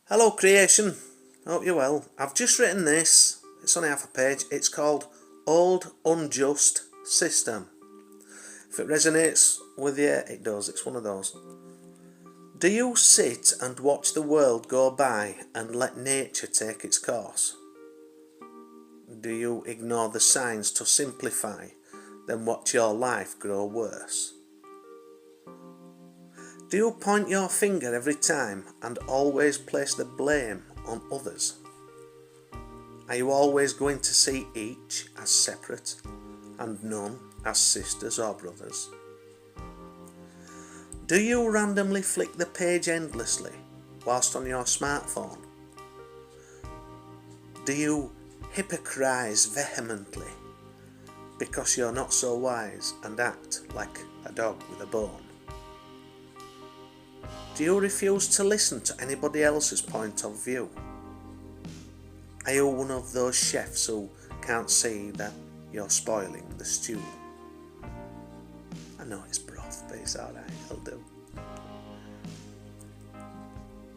Hello creation, hope you're well. I've just written this, it's only half a page, it's called Old Unjust System. If it resonates with you, it does, it's one of those. Do you sit and watch the world go by and let nature take its course? Do you ignore the signs to simplify, then watch your life grow worse? Do you point your finger every time and always place the blame on others? Are you always going to see each as separate and none as sisters or brothers? Do you randomly flick the page endlessly whilst on your smartphone? Do you hypocrise vehemently because you're not so wise and act like a dog with a bone? Do you refuse to listen to anybody else's point of view? Are you one of those chefs who can't see that you're spoiling the stew? I know it's broth, but it's alright, it'll do.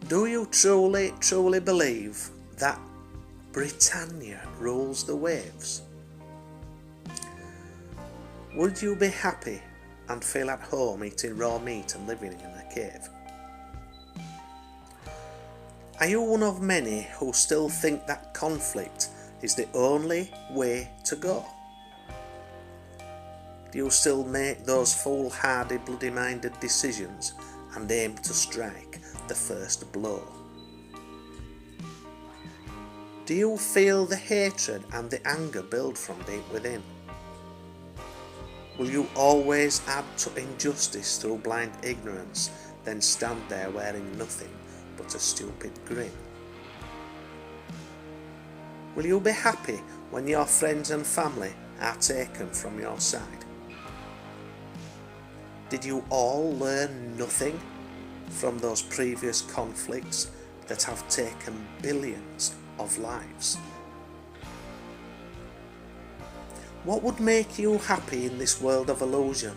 Do you truly believe that Britannia rules the waves? Would you be happy and feel at home eating raw meat and living in a cave? Are you one of many who still think that conflict is the only way to go? Do you still make those foolhardy, bloody-minded decisions and aim to strike the first blow? Do you feel the hatred and the anger build from deep within? Will you always add to injustice through blind ignorance, then stand there wearing nothing but a stupid grin? Will you be happy when your friends and family are taken from your side? Did you all learn nothing from those previous conflicts that have taken billions of lives? What would make you happy in this world of illusion?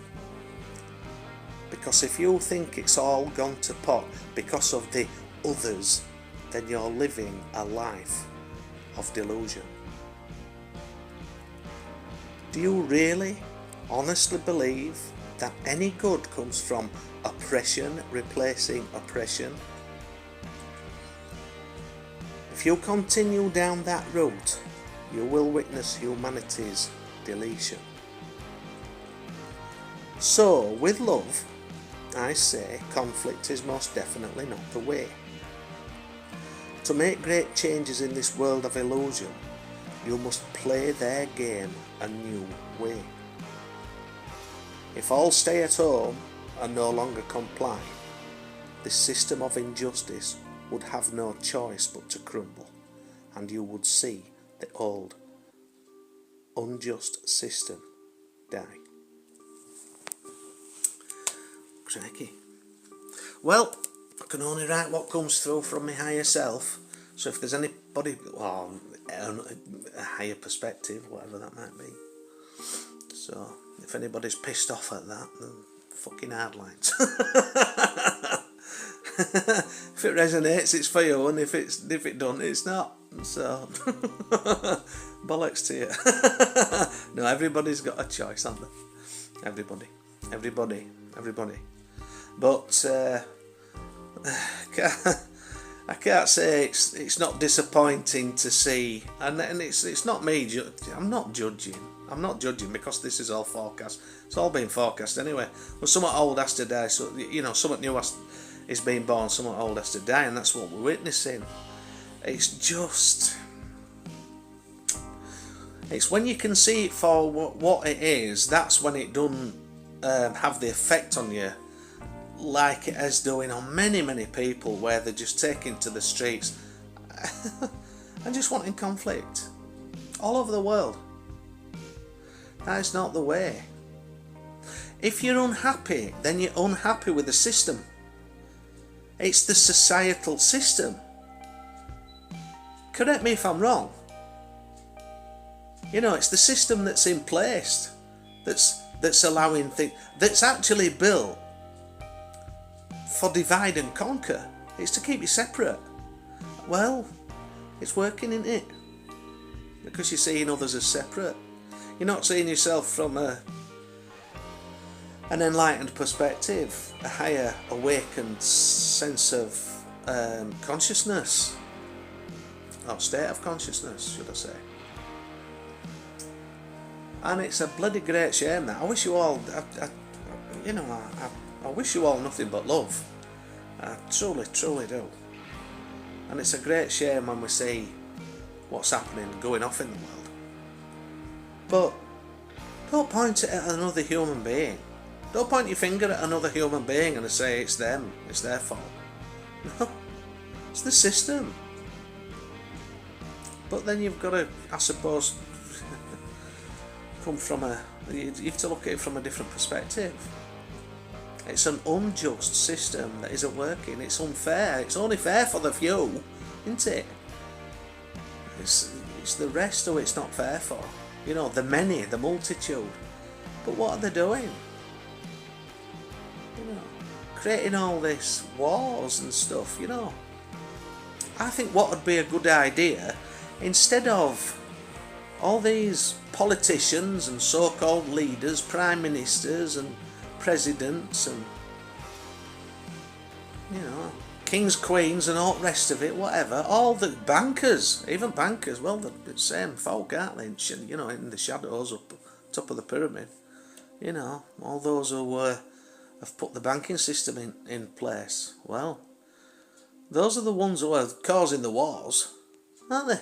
Because if you think it's all gone to pot because of the others, then you're living a life of delusion. Do you really, honestly believe that any good comes from oppression replacing oppression? If you continue down that route, you will witness humanity's deletion. So, with love, I say conflict is most definitely not the way. To make great changes in this world of illusion, you must play their game a new way. If all stay at home and no longer comply, this system of injustice would have no choice but to crumble, and you would see the old unjust system die. Crikey. Well, I can only write what comes through from my higher self, so if there's anybody, well, a higher perspective, whatever that might be, so if anybody's pissed off at that, then fucking hard lines. If it resonates, it's for you, and if it don't, it's not, so bollocks to you. No, everybody's got a choice, haven't they? Everybody. But I can't say it's not disappointing to see, and it's not me. I'm not judging because this is all forecast. It's all been forecast anyway. Well, someone old has to die, so someone new is being born. Someone old has to die, and that's what we're witnessing. It's when you can see it for what it is. That's when it doesn't have the effect on you like it is doing on many people, where they're just taking to the streets and just wanting conflict all over the world. That is not the way. If you're unhappy, then you're unhappy with the system. It's the societal system. Correct me if I'm wrong. It's the system that's in place that's allowing things, that's actually built for divide and conquer. It's to keep you separate. well, it's working, isn't it? Because you're seeing others as separate. You're not seeing yourself from an enlightened perspective, a higher awakened sense of consciousness, or state of consciousness, should I say. And it's a bloody great shame that I wish you all, I wish you all nothing but love. I truly, truly do. And it's a great shame when we see what's happening, going off in the world. But don't point it at another human being. Don't point your finger at another human being and say it's them, it's their fault. No, it's the system. But then you've got to, I suppose, come from you have to look at it from a different perspective. It's an unjust system that isn't working. It's unfair. It's only fair for the few, isn't it? It's the rest who it's not fair for. You know, the many, the multitude. But what are they doing? You know, creating all this wars and stuff, you know. I think what would be a good idea, instead of all these politicians and so-called leaders, prime ministers and presidents and, you know, kings, queens and all the rest of it, whatever, all the bankers, even bankers, well, they're the same folk, aren't they, you know, in the shadows up top of the pyramid, you know, all those who have put the banking system in place, well, those are the ones who are causing the wars, aren't they?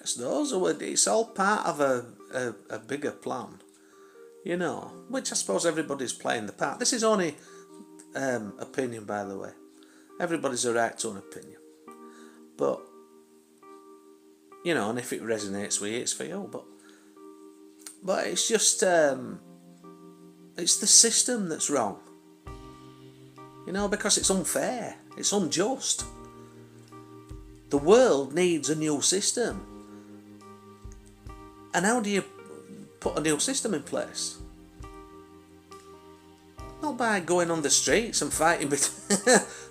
It's those who are, it's all part of a bigger plan, you know, which I suppose everybody's playing the part. This is only opinion, by the way. Everybody's a right to an opinion. But, you know, and if it resonates with you, it's for you. But it's just, it's the system that's wrong. You know, because it's unfair. It's unjust. The world needs a new system. And how do you put a new system in place? Not by going on the streets and fighting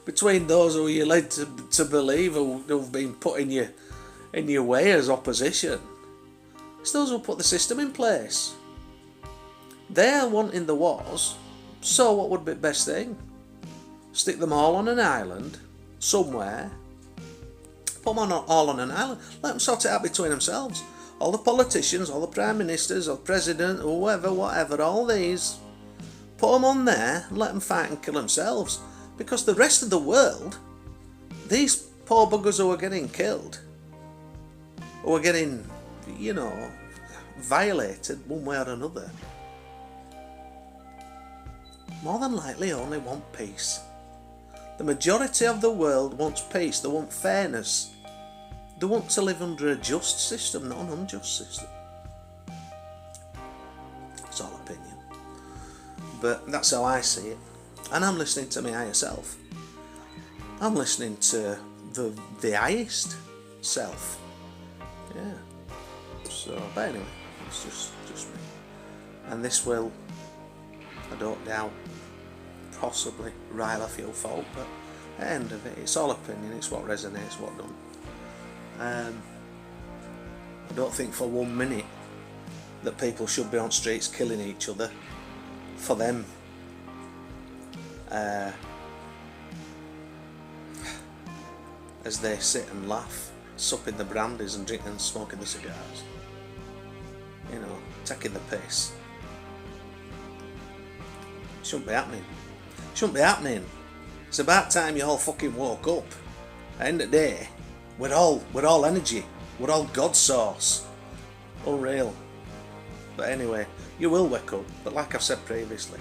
between those who you're led to believe who've been put in your way as opposition. It's those who put the system in place. They're wanting the wars, so what would be the best thing? Stick them all on an island, somewhere. Put them all on an island. Let them sort it out between themselves. All the politicians, all the prime ministers, or president, whoever, whatever, all these, put them on there and let them fight and kill themselves. Because the rest of the world, these poor buggers who are getting killed, who are getting, you know, violated one way or another, more than likely only want peace. The majority of the world wants peace, they want fairness. They want to live under a just system, not an unjust system. It's all opinion. But that's how I see it. And I'm listening to my higher self. I'm listening to the highest self. Yeah. So, but anyway, it's just me. And this will, I don't doubt, possibly rile a few folk, but at the end of it, it's all opinion, it's what resonates, what don't. I don't think for 1 minute that people should be on streets killing each other for them as they sit and laugh, supping the brandies and drinking and smoking the cigars, you know, taking the piss. Shouldn't be happening. Shouldn't be happening. It's about time you all fucking woke up. At the end of the day, we're all energy. We're all God source. Unreal. But anyway, you will wake up. But like I've said previously,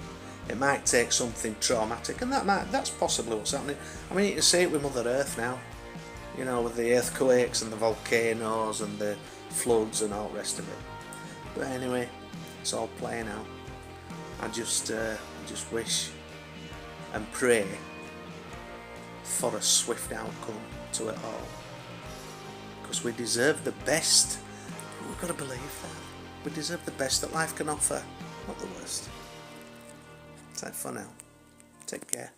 it might take something traumatic, and that's possibly what's happening. I mean, you can see it with Mother Earth now. You know, with the earthquakes and the volcanoes and the floods and all the rest of it. But anyway, it's all playing out. I just wish and pray for a swift outcome to it all. Because we deserve the best. We've got to believe that. We deserve the best that life can offer, not the worst. That's it for now. Take care.